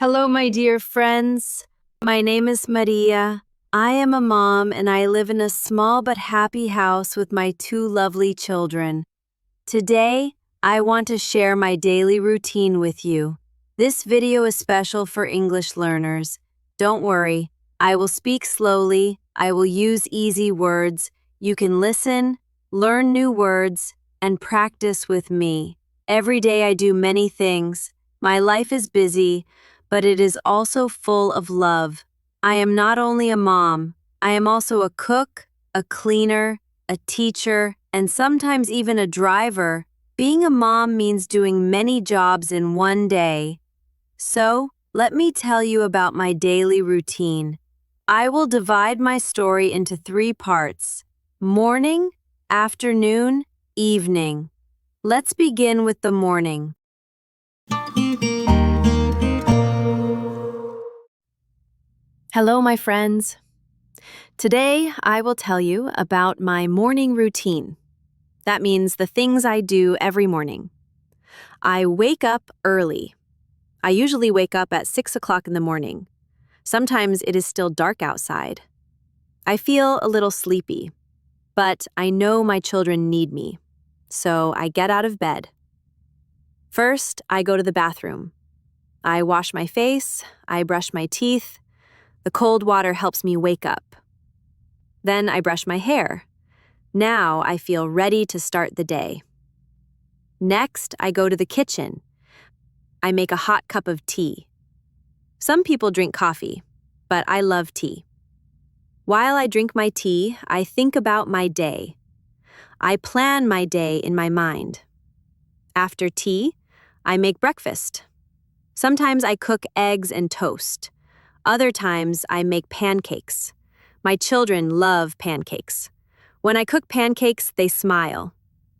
Hello, my dear friends. My name is Maria. I am a mom and I live in a small but happy house with my two lovely children. Today, I want to share my daily routine with you. This video is special for English learners. Don't worry, I will speak slowly, I will use easy words. You can listen, learn new words, and practice with me. Every day I do many things. My life is busy, but it is also full of love. I am not only a mom, I am also a cook, a cleaner, a teacher, and sometimes even a driver. Being a mom means doing many jobs in one day. So, let me tell you about my daily routine. I will divide my story into 3 parts: morning, afternoon, evening. Let's begin with the morning. Hello, my friends. Today, I will tell you about my morning routine. That means the things I do every morning. I wake up early. I usually wake up at 6 o'clock in the morning. Sometimes it is still dark outside. I feel a little sleepy, but I know my children need me, so I get out of bed. First, I go to the bathroom. I wash my face, I brush my teeth. The cold water helps me wake up. Then I brush my hair. Now I feel ready to start the day. Next, I go to the kitchen. I make a hot cup of tea. Some people drink coffee, but I love tea. While I drink my tea, I think about my day. I plan my day in my mind. After tea, I make breakfast. Sometimes I cook eggs and toast. Other times I make pancakes. My children love pancakes. When I cook pancakes, they smile.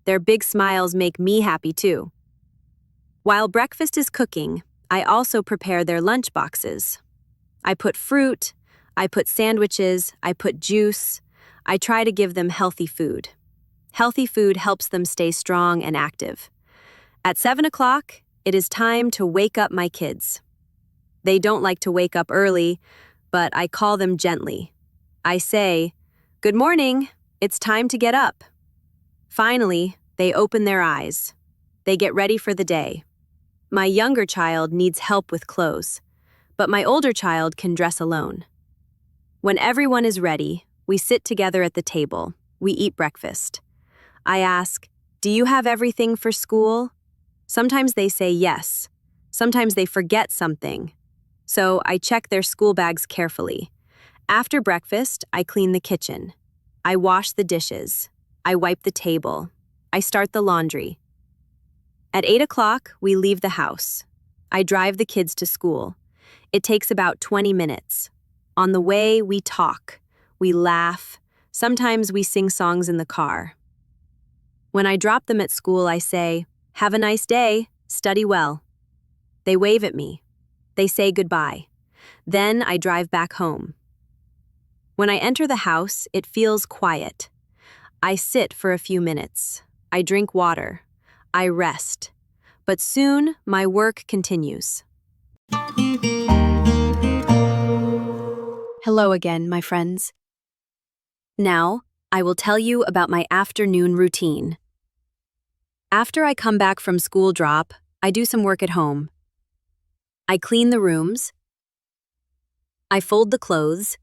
Their big smiles make me happy too. While breakfast is cooking, I also prepare their lunch boxes. I put fruit, I put sandwiches, I put juice. I try to give them healthy food. Healthy food helps them stay strong and active. At 7 o'clock, it is time to wake up my kids. They don't like to wake up early, but I call them gently. I say, "Good morning, it's time to get up." Finally, they open their eyes. They get ready for the day. My younger child needs help with clothes, but my older child can dress alone. When everyone is ready, we sit together at the table. We eat breakfast. I ask, "Do you have everything for school?" Sometimes they say yes. Sometimes they forget something. So I check their school bags carefully. After breakfast, I clean the kitchen. I wash the dishes. I wipe the table. I start the laundry. At 8 o'clock, we leave the house. I drive the kids to school. It takes about 20 minutes. On the way, we talk. We laugh. Sometimes we sing songs in the car. When I drop them at school, I say, "Have a nice day. Study well." They wave at me. They say goodbye. Then I drive back home. When I enter the house, it feels quiet. I sit for a few minutes. I drink water. I rest. But soon, my work continues. Hello again, my friends. Now, I will tell you about my afternoon routine. After I come back from school drop, I do some work at home. I clean the rooms. I fold the clothes.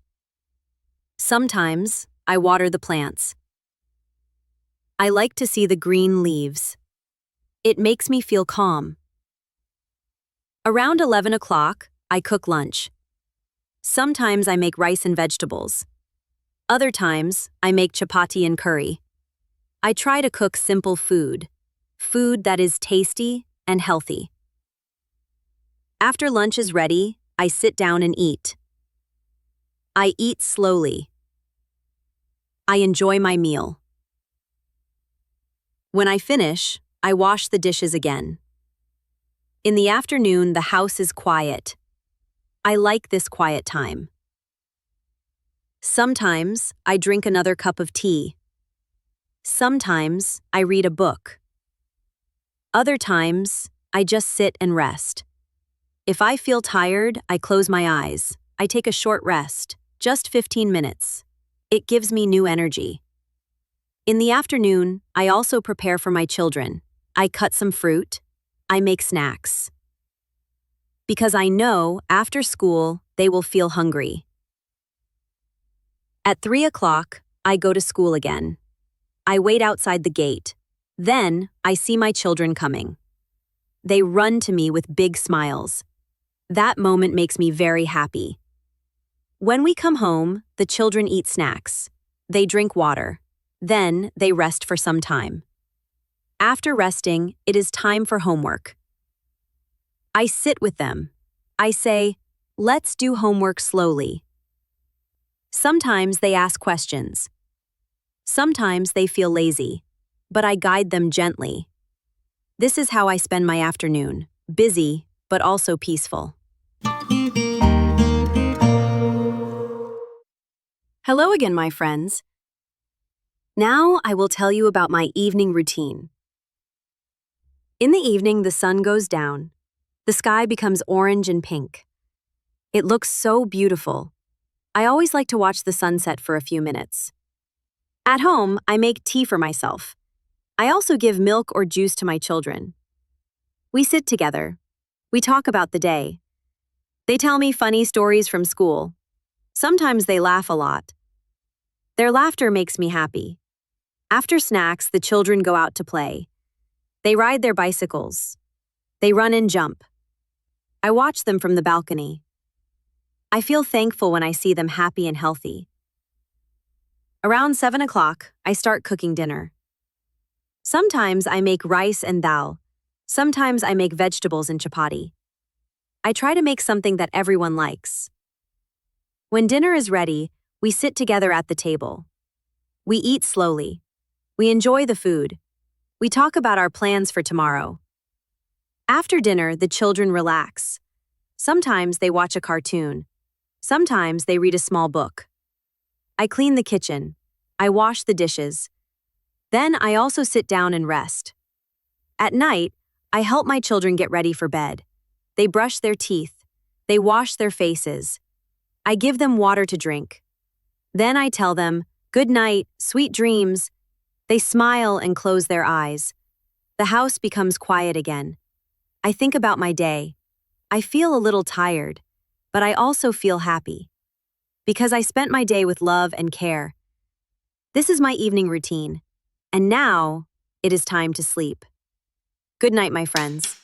Sometimes, I water the plants. I like to see the green leaves. It makes me feel calm. Around 11 o'clock, I cook lunch. Sometimes I make rice and vegetables. Other times, I make chapati and curry. I try to cook simple food that is tasty and healthy. After lunch is ready, I sit down and eat. I eat slowly. I enjoy my meal. When I finish, I wash the dishes again. In the afternoon, the house is quiet. I like this quiet time. Sometimes, I drink another cup of tea. Sometimes, I read a book. Other times, I just sit and rest. If I feel tired, I close my eyes. I take a short rest, just 15 minutes. It gives me new energy. In the afternoon, I also prepare for my children. I cut some fruit. I make snacks. Because I know after school, they will feel hungry. At 3 o'clock, I go to school again. I wait outside the gate. Then, I see my children coming. They run to me with big smiles. That moment makes me very happy. When we come home, the children eat snacks. They drink water. Then, they rest for some time. After resting, it is time for homework. I sit with them. I say, "Let's do homework slowly." Sometimes they ask questions. Sometimes they feel lazy, but I guide them gently. This is how I spend my afternoon, busy, but also peaceful. Hello again, my friends. Now I will tell you about my evening routine. In the evening, the sun goes down. The sky becomes orange and pink. It looks so beautiful. I always like to watch the sunset for a few minutes. At home, I make tea for myself. I also give milk or juice to my children. We sit together. We talk about the day. They tell me funny stories from school. Sometimes they laugh a lot. Their laughter makes me happy. After snacks, the children go out to play. They ride their bicycles. They run and jump. I watch them from the balcony. I feel thankful when I see them happy and healthy. Around 7 o'clock, I start cooking dinner. Sometimes I make rice and dal. Sometimes I make vegetables and chapati. I try to make something that everyone likes. When dinner is ready, we sit together at the table. We eat slowly. We enjoy the food. We talk about our plans for tomorrow. After dinner, the children relax. Sometimes they watch a cartoon. Sometimes they read a small book. I clean the kitchen. I wash the dishes. Then I also sit down and rest. At night, I help my children get ready for bed. They brush their teeth. They wash their faces. I give them water to drink. Then I tell them, "Good night, sweet dreams." They smile and close their eyes. The house becomes quiet again. I think about my day. I feel a little tired, but I also feel happy. Because I spent my day with love and care. This is my evening routine. And now, it is time to sleep. Good night, my friends.